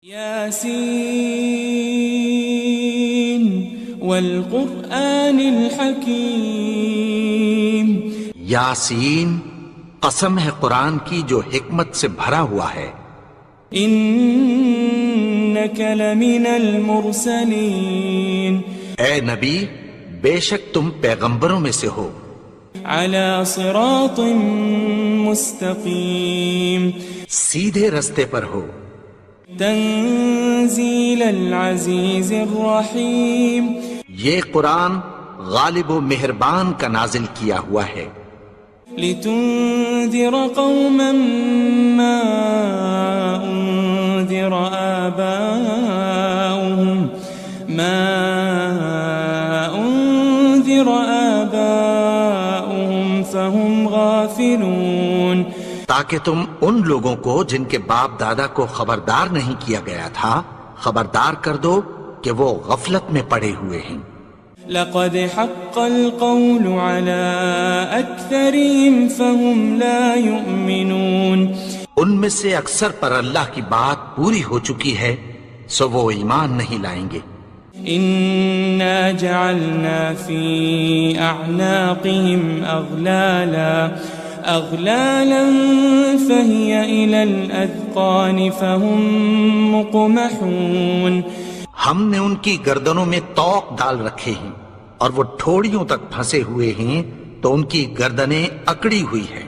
یاسین والقرآن الحکیم، یاسین قسم ہے قرآن کی جو حکمت سے بھرا ہوا ہے۔ انک لمن المرسلین، اے نبی بے شک تم پیغمبروں میں سے ہو، علی صراط مستقیم، سیدھے رستے پر ہو، تنزیل العزیز الرحیم، یہ قرآن غالب و مہربان کا نازل کیا ہوا ہے، لتنذر قوما ما انذر آباؤهم فهم غافلون، تاکہ تم ان لوگوں کو جن کے باپ دادا کو خبردار نہیں کیا گیا تھا خبردار کر دو کہ وہ غفلت میں پڑے ہوئے ہیں۔ لقد حق القول على أكثرهم فهم لا يؤمنون، ان میں سے اکثر پر اللہ کی بات پوری ہو چکی ہے سو وہ ایمان نہیں لائیں گے۔ إنا جعلنا في أعناقهم أغلالا فهي إلى الأذقان فهم مقمحون، ہم نے ان کی گردنوں میں طوق ڈال رکھے ہیں اور وہ ٹھوڑیوں تک پھنسے ہوئے ہیں تو ان کی گردنیں اکڑی ہوئی ہیں۔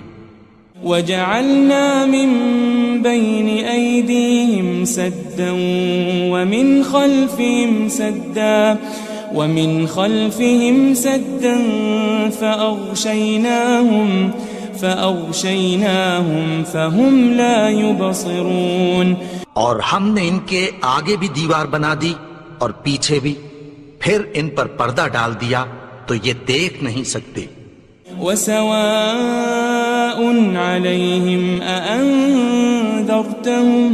وجعلنا من بين أيديهم سدا ومن خلفهم سدا فأغشيناهم فهم لا يبصرون، اور ہم نے ان کے آگے بھی دیوار بنا دی اور پیچھے بھی، پھر ان پر پردہ ڈال دیا تو یہ دیکھ نہیں سکتے۔ وسواء عليهم أأنذرتهم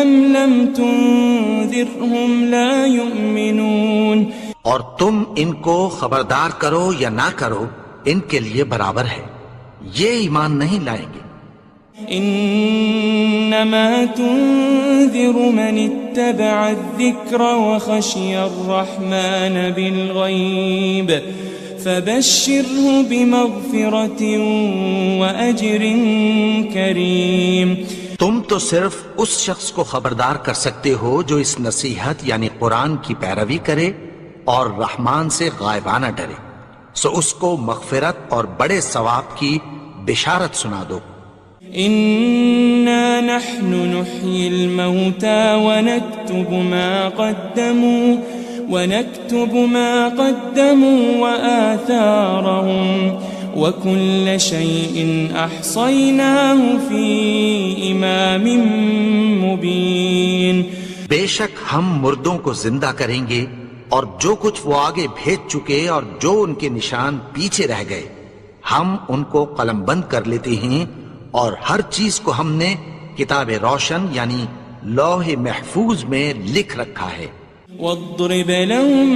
أم لم تنذرهم لا يؤمنون، اور تم ان کو خبردار کرو یا نہ کرو ان کے لیے برابر ہے، یہ ایمان نہیں لائیں گے۔ انما تنذر من اتبع الذکر وخشی الرحمن بالغیب فبشره بمغفرة وأجر کریم، تم تو صرف اس شخص کو خبردار کر سکتے ہو جو اس نصیحت یعنی قرآن کی پیروی کرے اور رحمان سے غائبانہ ڈرے، سو اس کو مغفرت اور بڑے ثواب کی بشارت سنا دو۔ إنا نحن نحيي الموتى ونكتب ما قدموا وآثارهم وكل شيء أحصيناه في إمام مبين، بے شک ہم مردوں کو زندہ کریں گے اور جو کچھ وہ آگے بھیج چکے اور جو ان کے نشان پیچھے رہ گئے ہم ان کو قلم بند کر لیتے ہیں، اور ہر چیز کو ہم نے کتاب روشن یعنی لوح محفوظ میں لکھ رکھا ہے۔ واضرب لهم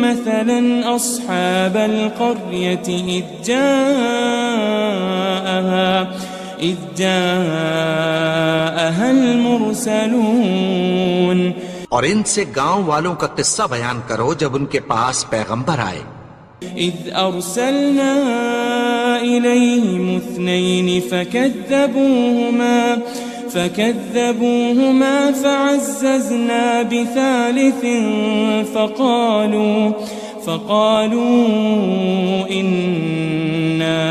مثلا أصحاب القرية إذ جاءها المرسلون، اور ان سے گاؤں والوں کا قصہ بیان کرو جب ان کے پاس پیغمبر آئے۔ إذ أرسلنا إليهم 2 فكذبوهما فعززنا بثالث فقالوا إنا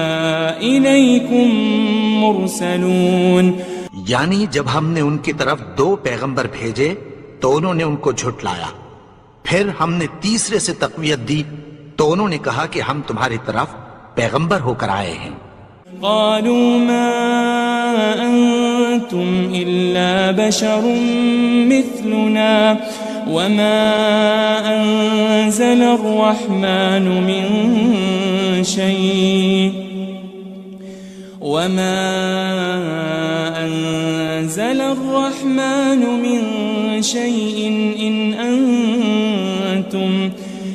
إليكم مرسلون، یعنی جب ہم نے ان کی طرف 2 پیغمبر بھیجے تو انہوں نے ان کو جھٹلایا، پھر ہم نے تیسرے سے تقویت دی تو انہوں نے کہا کہ ہم تمہاری طرف پیغمبر ہو کر آئے ہیں۔ قالوا ما أنتم إلا بشر مثلنا وما أنزل الرحمن من شيء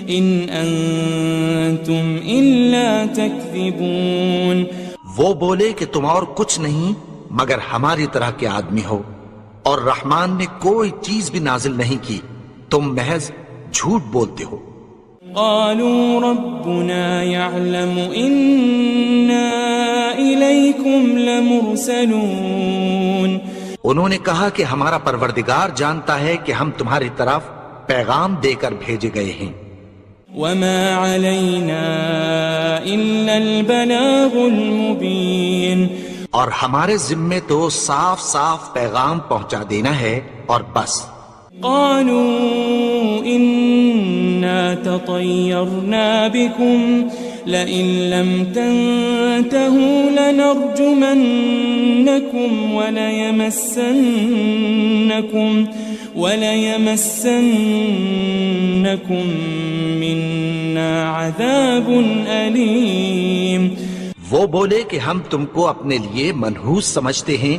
إن أنتم إلا تكذبون، وہ بولے کہ تم اور کچھ نہیں مگر ہماری طرح کے آدمی ہو، اور رحمان نے کوئی چیز بھی نازل نہیں کی، تم محض جھوٹ بولتے ہو۔ قالوا ربنا يعلم إنا إليكم لمرسلون، انہوں نے کہا کہ ہمارا پروردگار جانتا ہے کہ ہم تمہاری طرف پیغام دے کر بھیجے گئے ہیں۔ وما علينا إلا البلاغ المبين، اور ہمارے ذمے تو صاف صاف پیغام پہنچا دینا ہے اور بس۔ قالوا إنا تطيرنا بكم لئن لم تنتهوا لنرجمنكم وليمسنكم منا عذاب أليم۔ وہ بولے کہ ہم تم کو اپنے لیے منحوس سمجھتے ہیں،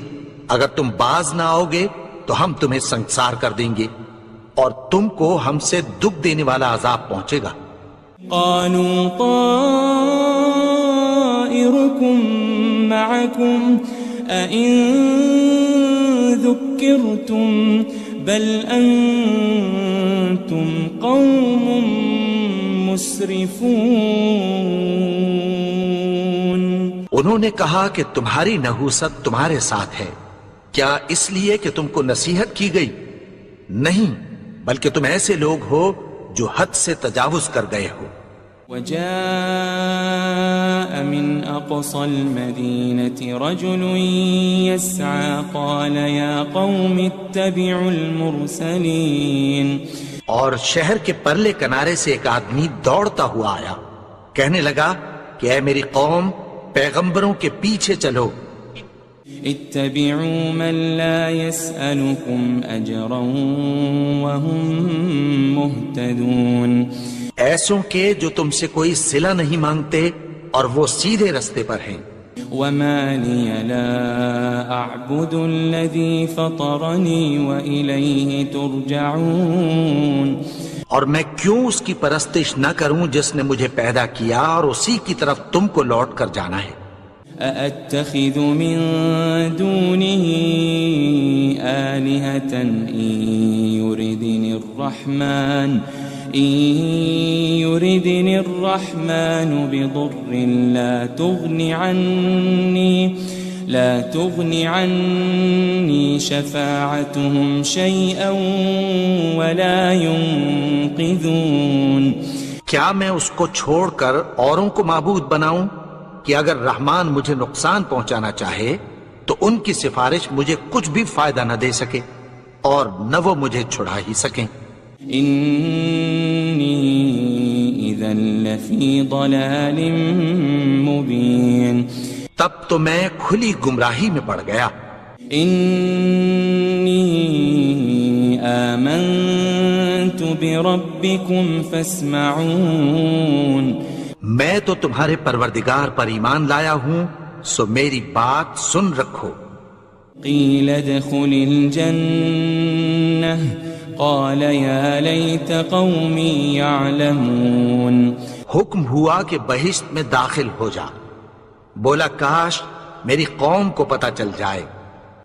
اگر تم باز نہ آؤ گے تو ہم تمہیں سنسار کر دیں گے اور تم کو ہم سے دکھ دینے والا عذاب پہنچے گا۔ قالوا طائركم معكم أئن ذكرتم بل أنتم قوم مسرفون۔ انہوں نے کہا کہ تمہاری نحوست تمہارے ساتھ ہے، کیا اس لیے کہ تم کو نصیحت کی گئی؟ نہیں، بلکہ تم ایسے لوگ ہو جو حد سے تجاوز کر گئے ہو۔ وجاء من أقصى المدينة رجل يسعى قال يا قوم اتبعوا المرسلين، اور شہر کے پرلے کنارے سے ایک آدمی دوڑتا ہوا آیا، کہنے لگا کہ اے میری قوم، پیغمبروں کے پیچھے چلو۔ اتبعوا من لا يسألكم أجرا وهم مهتدون، ایسوں کے جو تم سے کوئی صلہ نہیں مانگتے اور وہ سیدھے رستے پر ہیں۔ وما لي لا أعبد الذي فطرني وإليه ترجعون، اور میں کیوں اس کی پرستش نہ کروں جس نے مجھے پیدا کیا اور اسی کی طرف تم کو لوٹ کر جانا ہے۔ أأتخذ من دونه آلهة إن يردني الرحمن بضر لا تغن عني شفاعتهم شيئا ولا ينقذون۔ کیا میں اس کو چھوڑ کر اوروں کو معبود بناؤں کہ اگر رحمان مجھے نقصان پہنچانا چاہے تو ان کی سفارش مجھے کچھ بھی فائدہ نہ دے سکے اور نہ وہ مجھے چھڑا ہی سکیں۔ إني إذا لفي ضلال مبين، تب تو میں کھلی گمراہی میں پڑ گیا۔ إني آمنت بربكم فاسمعون، میں تو تمہارے پروردگار پر ایمان لایا ہوں، سو میری بات سن رکھو۔ قيل ادخل الجنة قال يا ليت قومي يعلمون، حکم ہوا کہ بہشت میں داخل ہو جا، بولا کاش میری قوم کو پتہ چل جائے۔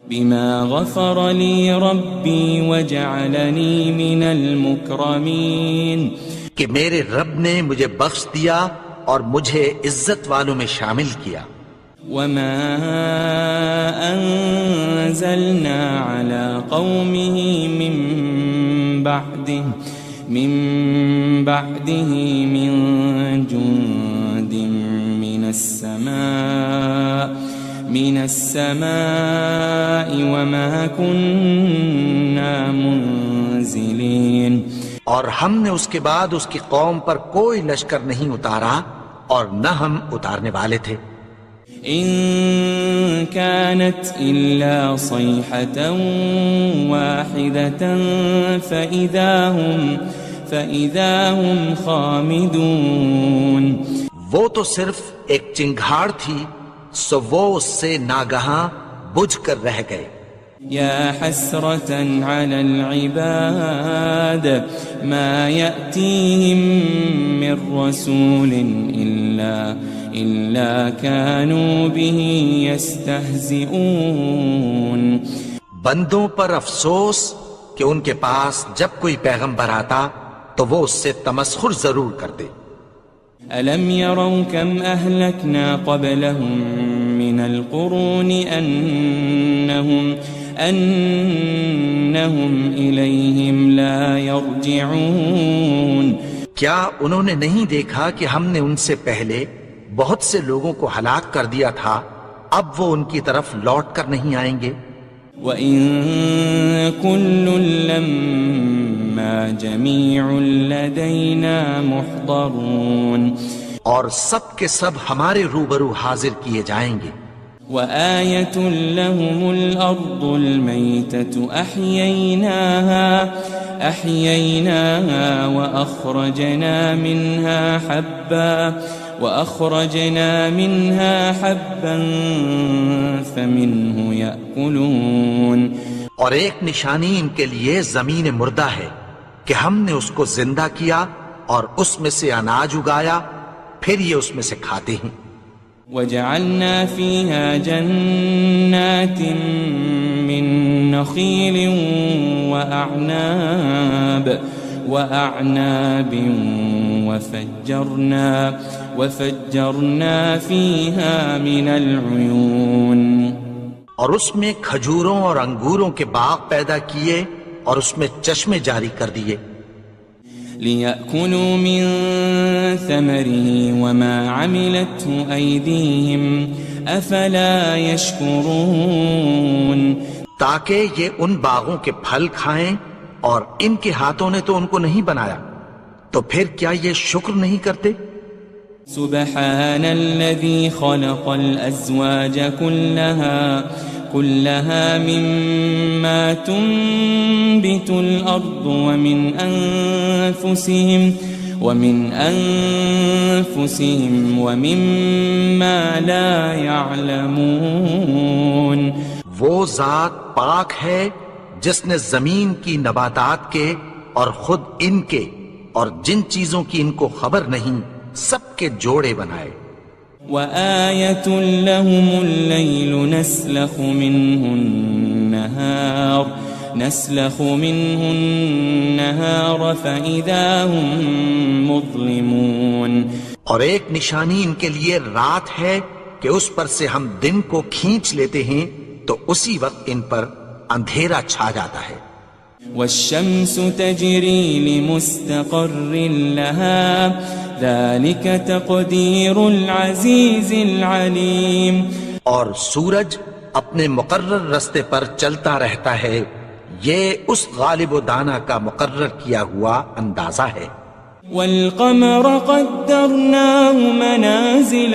بما غفر لي ربي وجعلني من المكرمين، کہ میرے رب نے مجھے بخش دیا اور مجھے عزت والوں میں شامل کیا۔ وما أنزلنا على قومه من بعده من جند من السماء وما كنا منزلين، اور ہم نے اس کے بعد اس کی قوم پر کوئی لشکر نہیں اتارا اور نہ ہم اتارنے والے تھے۔ إن كانت إلا صيحة واحدة فإذا هم خامدون، وہ تو صرف ایک چنگھاڑ تھی، سو وہ اس سے ناگہاں بجھ کر رہ گئے۔ يا حسرة على العباد ما يأتيهم من رسول إلا كانوا به يستهزئون بندوں پر افسوس کہ ان کے پاس جب کوئی پیغمبر آتا تو وہ اس سے تمسخر ضرور کرتے. ألم يروا كم أهلكنا قبلهم من القرون أنهم إليهم لا يرجعون کیا انہوں نے نہیں دیکھا کہ ہم نے ان سے پہلے بہت سے لوگوں کو ہلاک کر دیا تھا، اب وہ ان کی طرف لوٹ کر نہیں آئیں گے؟ وَإِن كُلٌّ لَمَّا جَمِيعٌ لَدَيْنَا مُحْضَرُونَ اور سب کے سب ہمارے روبرو حاضر کیے جائیں گے. وَآيَةٌ لَهُمُ الْأَرْضُ الْمَيْتَةُ أَحْيَيْنَاهَا وَأَخْرَجْنَا مِنْهَا حَبًّا فَمِنْهُ يَأْكُلُونَ اور ایک نشانی ان کے لیے زمین مردہ ہے کہ ہم نے اس کو زندہ کیا اور اس میں سے اناج اگایا، پھر یہ اس میں سے کھاتے ہیں. وَجَعَلْنَا فِيهَا جَنَّاتٍ مِّن نَخِيلٍ وَأَعْنَابٍ وَفَجَّرْنَا فِيهَا مِنَ الْعُيُونِ اور اس میں کھجوروں اور انگوروں کے باغ پیدا کیے اور اس میں چشمے جاری کر دیے. لِيَأْكُلُوا مِن ثَمَرِهِ وَمَا عَمِلَتْهُ أَيْدِيهِمْ أَفَلَا يَشْكُرُونَ تاکہ یہ ان باغوں کے پھل کھائیں اور ان کے ہاتھوں نے تو ان کو نہیں بنایا، تو پھر کیا یہ شکر نہیں کرتے؟ سبحان الذي خلق الأزواج كلها مما تنبت الأرض ومن أنفسهم ومما لا يعلمون وہ ذات پاک ہے جس نے زمین کی نباتات کے اور خود ان کے اور جن چیزوں کی ان کو خبر نہیں سب کے جوڑے بنائے. وَآيَةٌ لَهُمُ اللَّيْلُ نَسْلَخُ مِنْهُ النَّهَارَ فَإِذَا هُمْ مُظْلِمُونَ اور ایک نشانی ان کے لیے رات ہے کہ اس پر سے ہم دن کو کھینچ لیتے ہیں تو اسی وقت ان پر اندھیرا چھا جاتا ہے. وَالشَّمْسُ تَجْرِي لِمُسْتَقَرٍّ لَهَا ذَلِكَ تَقْدِيرُ الْعَزِيزِ الْعَلِيمِ اور سورج اپنے مقرر رستے پر چلتا رہتا ہے، یہ اس غالب و دانا کا مقرر کیا ہوا اندازہ ہے. وَالْقَمَرَ قَدَّرْنَاهُ مَنَازِلَ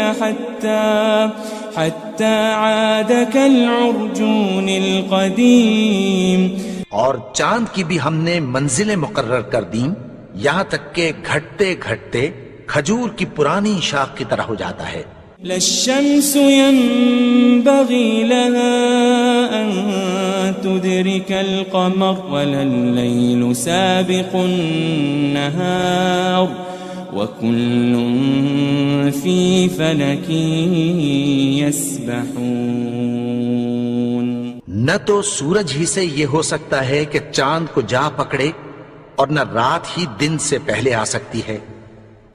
حَتَّى عَادَ كَالْعُرْجُونِ الْقَدِيمِ اور چاند کی بھی ہم نے منزلیں مقرر کر دیں، یہاں تک کہ گھٹتے گھٹتے کھجور کی پرانی شاخ کی طرح ہو جاتا ہے. لَلشَّمْسُ يَنبَغِي لَهَا أَن تُدْرِكَ الْقَمَرَ وَلَلَّيْلُ سَابِقُ النَّهَارِ وَكُلٌّ فِي فَلَكٍ يَسْبَحُونَ نہ تو سورج ہی سے یہ ہو سکتا ہے کہ چاند کو جا پکڑے، اور نہ رات ہی دن سے پہلے آ سکتی ہے،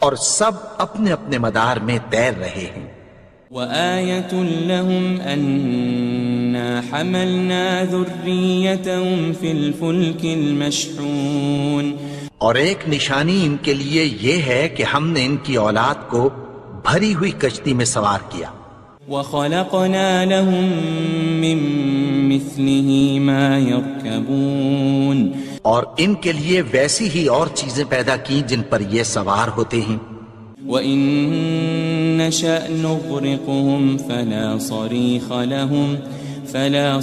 اور سب اپنے اپنے مدار میں تیر رہے ہیں. وَآيَةٌ لَهُمْ أَنَّا حَمَلْنَا ذُرِّيَّتَهُمْ فِي الْفُلْكِ الْمَشْحُونِ اور ایک نشانی ان کے لیے یہ ہے کہ ہم نے ان کی اولاد کو بھری ہوئی کشتی میں سوار کیا. وَخَلَقْنَا لَهُم مِّن مِّثْلِهِ مَا يَرْكَبُونَ اور ان کے لیے ویسی ہی اور چیزیں پیدا کی جن پر یہ سوار ہوتے ہیں. وَإِن نَّشَأْ نُغْرِقْهُمْ فَلَا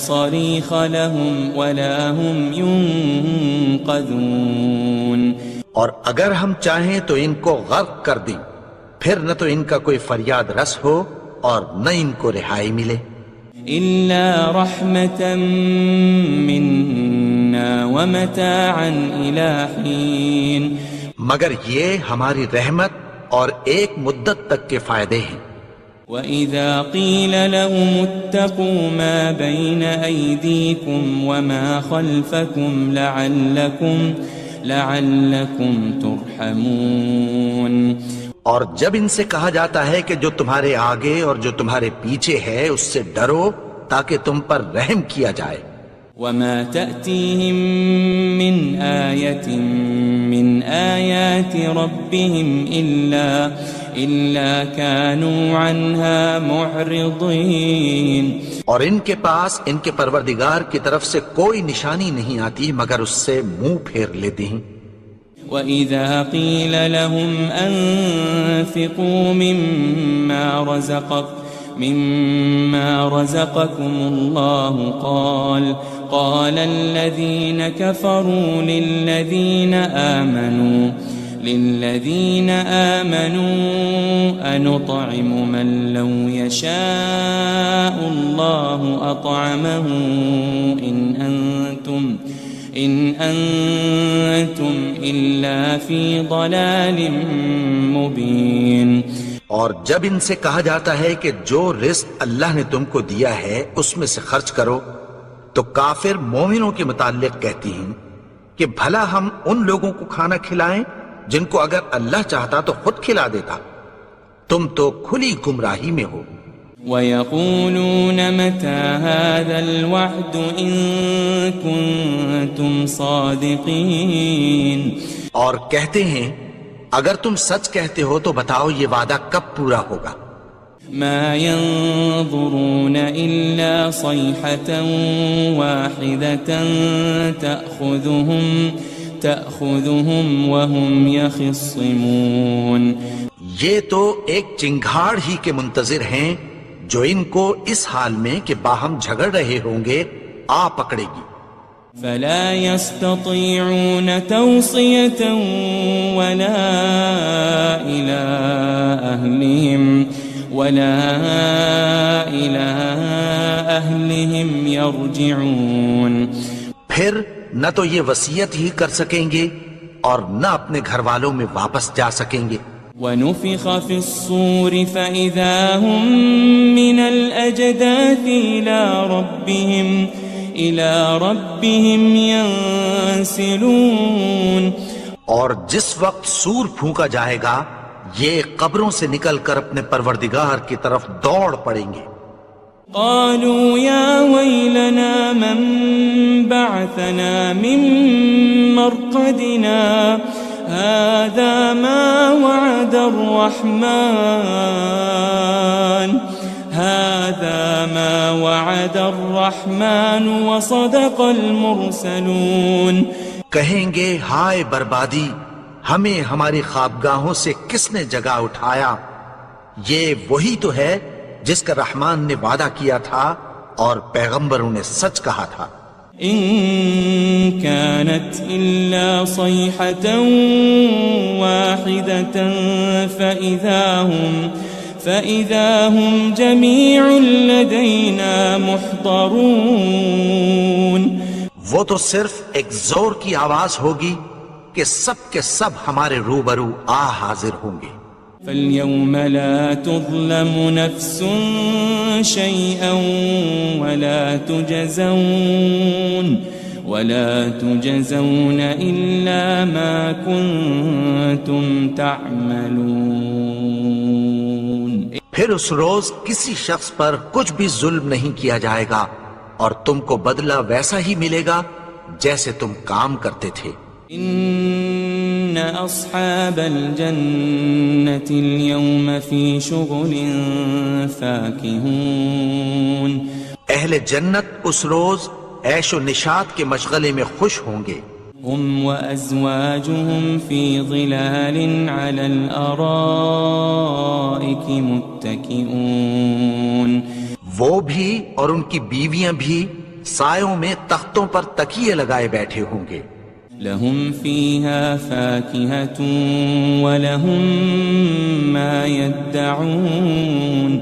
صَرِيخَ لَهُمْ وَلَا هُمْ يُنقَذُونَ اور اگر ہم چاہیں تو ان کو غرق کر دیں، پھر نہ تو ان کا کوئی فریاد رس ہو اور نہ ان کو رہائی ملے. إِلَّا رَحْمَةً مِّنَّا وَمَتَاعًا إِلَىٰ حِينٍ مگر یہ ہماری رحمت اور ایک مدت تک کے فائدے ہیں. وَإِذَا قِيلَ لَهُمُ اتَّقُوا مَا بَيْنَ أَيْدِيكُمْ وَمَا خَلْفَكُمْ لَعَلَّكُمْ تُرْحَمُونَ اور جب ان سے کہا جاتا ہے کہ جو تمہارے آگے اور جو تمہارے پیچھے ہے اس سے ڈرو تاکہ تم پر رحم کیا جائے. وَمَا تَأْتِيهِم مِّنْ آيَةٍ مِّنْ آيَاتِ رَبِّهِمْ إِلَّا كَانُوا عَنْهَا مُعْرِضِينَ. اور ان کے پاس ان کے پروردگار کی طرف سے کوئی نشانی نہیں آتی مگر اس سے منہ پھیر لیتے ہیں. وَإِذَا قِيلَ لَهُمْ أَنفِقُوا مِمَّا رَزَقَكُمُ اللَّهُ قَالَ الَّذِينَ كَفَرُوا لِلَّذِينَ آمَنُوا أَنُطْعِمُ مَن لَّوْ يَشَاءُ اللَّهُ أَطْعَمَهُ إِنْ أَنْتُمْ إِلَّا فِي ضَلَالٍ مُبِينٍ. اور جب ان سے کہا جاتا ہے کہ جو رزق اللہ نے تم کو دیا ہے اس میں سے خرچ کرو تو کافر مومنوں کے متعلق کہتی ہیں کہ بھلا ہم ان لوگوں کو کھانا کھلائیں جن کو اگر اللہ چاہتا تو خود کھلا دیتا. تم تو کھلی گمراہی میں ہو. وَيَقُولُونَ مَتَى هَذَا الْوَعْدُ إِن كُنتُمْ صَادِقِينَ. اور کہتے ہیں اگر تم سچ کہتے ہو تو بتاؤ یہ وعدہ کب پورا ہوگا. مَا يَنظُرُونَ إِلَّا صَيْحَةً وَاحِدَةً تَأْخُذُهُمْ وَهُمْ يَخِصِّمُونَ. یہ تو ایک چنگھاڑ ہی کے منتظر ہیں جو ان کو اس حال میں کہ باہم جھگڑ رہے ہوں گے آ پکڑے گی. فلا يستطيعون توصية ولا إلى أهلهم يرجعون. پھر نہ تو یہ وصیت ہی کر سکیں گے اور نہ اپنے گھر والوں میں واپس جا سکیں گے. وَنُفِخَ فِي الصُّورِ فَإِذَا هُم مِّنَ الْأَجْدَاثِ إِلَى رَبِّهِمْ يَنسِلُونَ. اور جس وقت سور پھونکا جائے گا یہ قبروں سے نکل کر اپنے پروردگار کی طرف دوڑ پڑیں گے. قالوا يا ويلنا من بعثنا من مرقدنا هذا ما وعد الرحمن وصدق المرسلون. کہیں گے ہائے بربادی ہمیں ہماری خوابگاہوں سے کس نے جگا اٹھایا. یہ وہی تو ہے جس کا رحمان نے وعدہ کیا تھا اور پیغمبروں نے سچ کہا تھا. ان كانت الا صيحة واحدة فإذا هم جميع لدينا محضرون. وہ تو صرف ایک زور کی آواز ہوگی کہ سب کے سب ہمارے روبرو حاضر ہوں گے. فَالْيَوْمَ لَا تُظْلَمُ نَفْسٌ شَيْئًا وَلَا تُجَزَوْنَ إِلَّا مَا كُنتُمْ تَعْمَلُونَ. پھر اس روز کسی شخص پر کچھ بھی ظلم نہیں کیا جائے گا اور تم کو بدلہ ویسا ہی ملے گا جیسے تم کام کرتے تھے. ان اصحاب الجنة اليوم في شغل فاكهون. اہل جنت اس روز عیش و نشاط کے مشغلے میں خوش ہوں گے. هم وازواجهم في ظلال على الارائك متكئون. وہ بھی اور ان کی بیویاں بھی سایوں میں تختوں پر تکیے لگائے بیٹھے ہوں گے. لهم فيها فاكهة ولهم ما يدعون.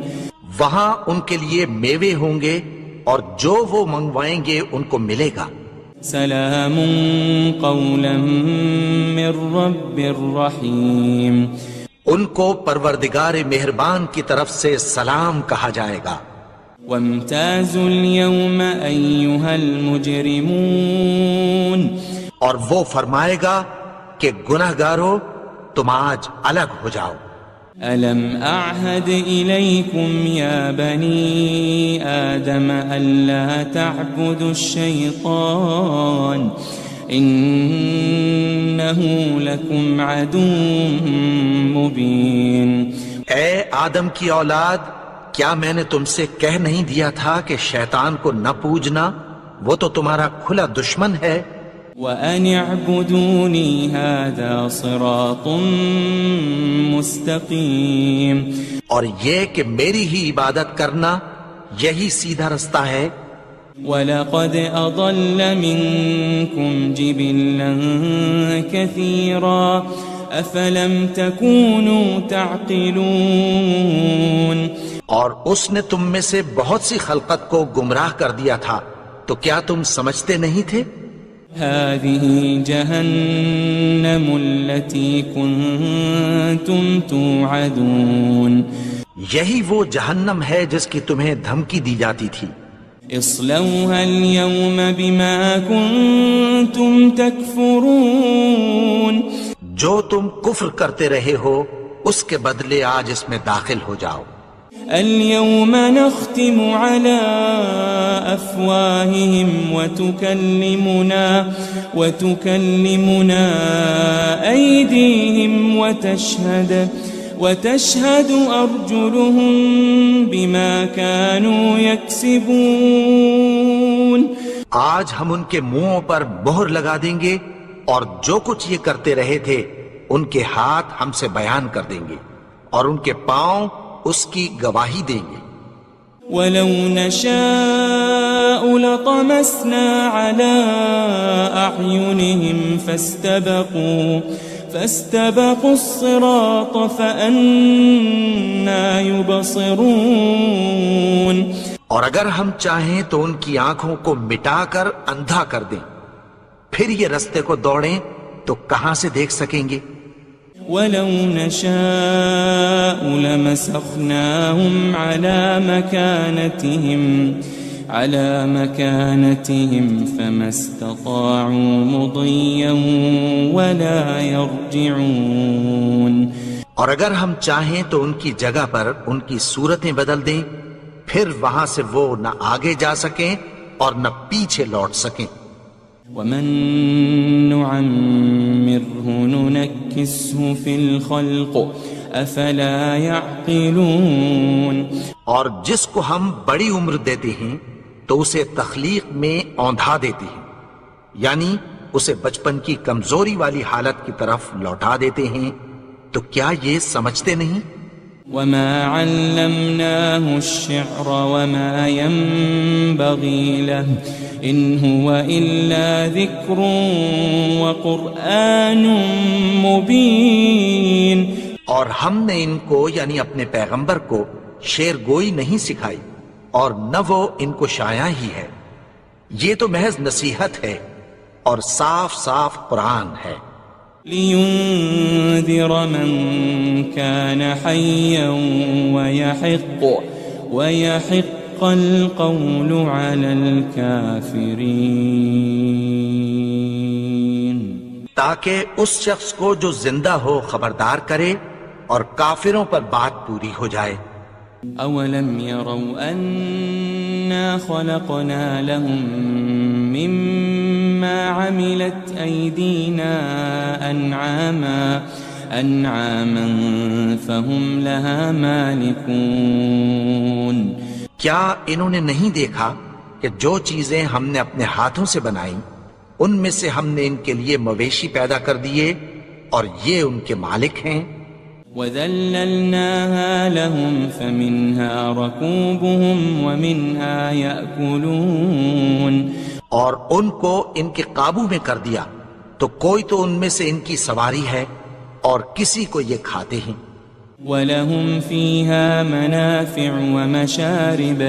وہاں ان کے لیے میوے ہوں گے اور جو وہ منگوائیں گے ان کو ملے گا. سلام قولا من رب الرحیم. ان کو پروردگار مہربان کی طرف سے سلام کہا جائے گا. وامتازوا اليوم أيها المجرمون اور وہ فرمائے گا کہ گنہگارو تم آج الگ ہو جاؤ. ألم أعهد إليكم يا بني آدم ألا تعبدوا الشيطان إنه لكم عدو مبين. اے آدم کی اولاد، کیا میں نے تم سے کہہ نہیں دیا تھا کہ شیطان کو نہ پوجنا، وہ تو تمہارا کھلا دشمن ہے. وَأَنِ اعْبُدُونِي هَذَا صِرَاطٌ مُسْتَقِيمٌ. اور یہ کہ میری ہی عبادت کرنا یہی سیدھا رستہ ہے. وَلَقَدْ أَضَلَّ مِنْكُمْ جِبِلًّا كَثِيرًا أَفَلَمْ تَكُونُوا تَعْقِلُونَ. اور اس نے تم میں سے بہت سی خلقت کو گمراہ کر دیا تھا، تو کیا تم سمجھتے نہیں تھے؟ هذه جهنم التي كنتم توعدون. یہی وہ جہنم ہے جس کی تمہیں دھمکی دی جاتی تھی. اصلوها اليوم بما كنتم تكفرون. جو تم کفر کرتے رہے ہو اس کے بدلے آج اس میں داخل ہو جاؤ. اليوم نختم على أفواههم وتكلمنا أيديهم وتشهد أرجلهم بما كانوا يكسبون. آج ہم ان کے منہوں پر مہر لگا دیں گے اور جو کچھ یہ کرتے رہے تھے ان کے ہاتھ ہم سے بیان کر دیں گے اور ان کے پاؤں اس کی گواہی دیں گے. وَلَوْ نَشَاءُ لَطَمَسْنَا عَلَىٰ أَعْيُنِهِمْ فَاسْتَبَقُوا الصِّرَاطَ فَأَنَّىٰ يُبْصِرُونَ. اور اگر ہم چاہیں تو ان کی آنکھوں کو مٹا کر اندھا کر دیں، پھر یہ رستے کو دوڑیں تو کہاں سے دیکھ سکیں گے. وَلَوْ نَشَاءُ لَمَسَخْنَاهُمْ عَلَى مَكَانَتِهِمْ فَمَا اسْتَطَاعُوا مُضِيًّا وَلَا يَرْجِعُونَ. اور اگر ہم چاہیں تو ان کی جگہ پر ان کی صورتیں بدل دیں، پھر وہاں سے وہ نہ آگے جا سکیں اور نہ پیچھے لوٹ سکیں. وَمَن نُعَمِّرْهُ نُنَكِّسْهُ فِي الْخَلْقِ أَفَلَا يَعْقِلُونَ. اور جس کو ہم بڑی عمر دیتے ہیں تو اسے تخلیق میں اوندھا دیتے ہیں، یعنی اسے بچپن کی کمزوری والی حالت کی طرف لوٹا دیتے ہیں. تو کیا یہ سمجھتے نہیں؟ وَمَا عَلَّمْنَاهُ الشِّعْرَ وَمَا يَنبَغِي لَهُ إِنْ هُوَ إِلَّا ذِكْرٌ وَقُرْآنٌ مُبِينٌ. اور ہم نے ان کو یعنی اپنے پیغمبر کو شعر گوئی نہیں سکھائی اور نہ وہ ان کو شایع ہی ہے، یہ تو محض نصیحت ہے اور صاف صاف قرآن ہے. لِيُنذِرَ مَن كَانَ حَيًّا وَيَحِقَّ الْقَوْلُ عَلَى الْكَافِرِينَ. تاکہ اس شخص کو جو زندہ ہو خبردار کرے اور کافروں پر بات پوری ہو جائے. أَوَلَمْ يَرَوْا أَنَّا خَلَقْنَا لَهُم مِّمَّا عَمِلَتْ أَيْدِينَا أَنْعَامًا فَهُمْ لَهَا مَالِكُونَ. کیا انہوں نے نہیں دیکھا کہ جو چیزیں ہم نے اپنے ہاتھوں سے بنائیں ان میں سے ہم نے ان کے لیے مویشی پیدا کر دیے اور یہ ان کے مالک ہیں. وَذَلَّلْنَاهَا لَهُمْ فَمِنْهَا رَكُوبُهُمْ وَمِنْهَا يَأْكُلُونَ. اور ان کو ان کے قابو میں کر دیا تو کوئی تو ان میں سے ان کی سواری ہے اور کسی کو یہ کھاتے ہیں. وَلَهُمْ فِيهَا مَنَافِعُ وَمَشَارِبُ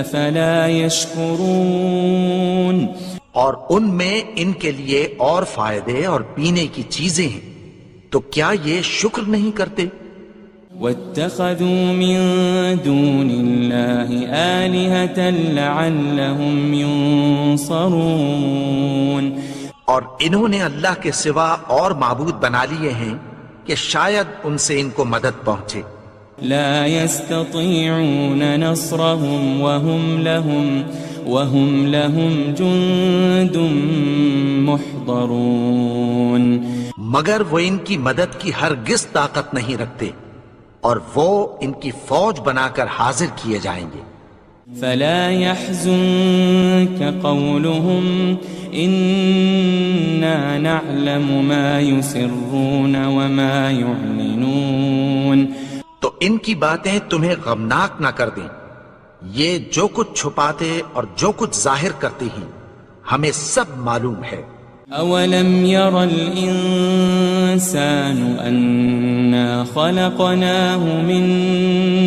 أَفَلَا يَشْكُرُونَ. اور ان میں ان کے لیے اور فائدے اور پینے کی چیزیں ہیں، تو کیا یہ شکر نہیں کرتے؟ واتخذوا من دون الله آلهة لعلهم ينصرون اور انہوں نے اللہ کے سوا اور معبود بنا لیے ہیں کہ شاید ان سے ان کو مدد پہنچے. لا يستطيعون نصرهم وهم لهم جند محضرون مگر وہ ان کی مدد کی ہرگز طاقت نہیں رکھتے اور وہ ان کی فوج بنا کر حاضر کیے جائیں گے. فلا يحزنك قولهم إنا نعلم ما يسرون وما يعلنون تو ان کی باتیں تمہیں غمناک نہ کر دیں. یہ جو کچھ چھپاتے اور جو کچھ ظاہر کرتے ہیں ہمیں سب معلوم ہے. أولم ير الإنسان أنا خلقناه من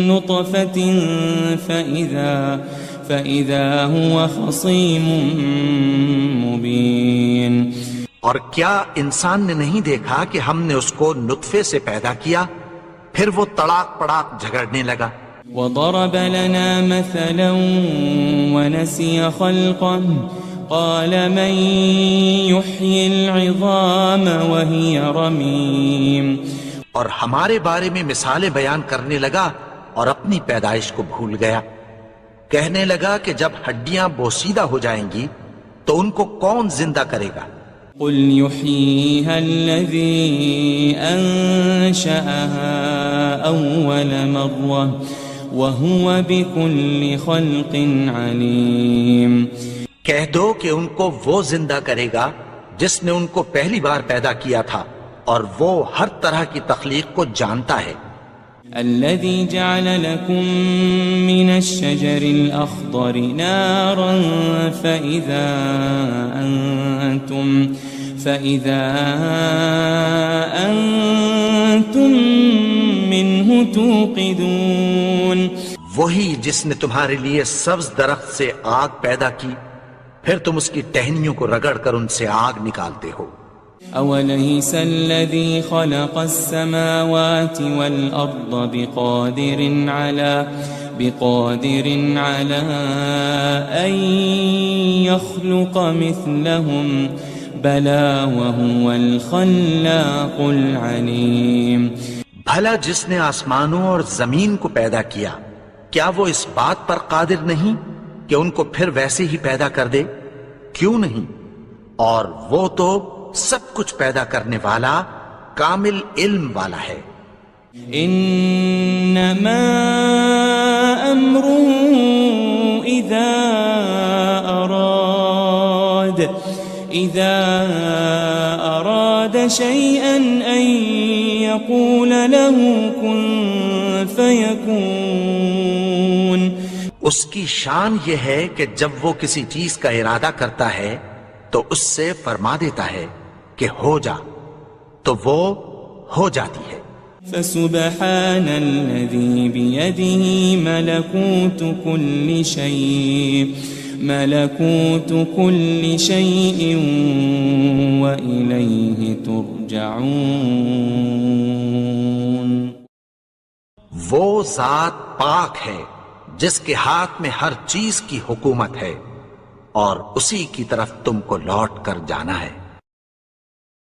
نطفة فإذا هو خصيم مبين اور کیا انسان نے نہیں دیکھا کہ ہم نے اس کو نطفے سے پیدا کیا پھر وہ تڑاک پڑاک جھگڑنے لگا. وضرب لنا مثلا ونسي خلقه قال من يحيي العظام وهي رميم اور ہمارے بارے میں مثالیں بیان کرنے لگا اور اپنی پیدائش کو بھول گیا. کہنے لگا کہ جب ہڈیاں بوسیدہ ہو جائیں گی تو ان کو کون زندہ کرے گا. قل يحييها الذي أنشأها أول مرة وهو بكل خلق عليم کہہ دو کہ ان کو وہ زندہ کرے گا جس نے ان کو پہلی بار پیدا کیا تھا اور وہ ہر طرح کی تخلیق کو جانتا ہے. الذي جعل لكم من الشجر الأخضر نارا فإذا أنتم منه توقدون وہی جس نے تمہارے لیے سبز درخت سے آگ پیدا کی پھر تم اس کی ٹہنیوں کو رگڑ کر ان سے آگ نکالتے ہو. أوليس الذي خلق السماوات والأرض بقادر على أن يخلق مثلهم بلى وهو الخلاق العليم بھلا جس نے آسمانوں اور زمین کو پیدا کیا کیا وہ اس بات پر قادر نہیں کہ ان کو پھر ویسے ہی پیدا کر دے؟ کیوں نہیں؟ اور وہ تو سب کچھ پیدا کرنے والا کامل علم والا ہے. انما امره اذا اراد شيئا ان يقول له كن فيكون اس کی شان یہ ہے کہ جب وہ کسی چیز کا ارادہ کرتا ہے تو اس سے فرما دیتا ہے کہ ہو جا تو وہ ہو جاتی ہے. فسبحان الذي بيده ملكوت كل شيء وإليه ترجعون وہ ذات پاک ہے جس کے ہاتھ میں ہر چیز کی حکومت ہے اور اسی کی طرف تم کو لوٹ کر جانا ہے.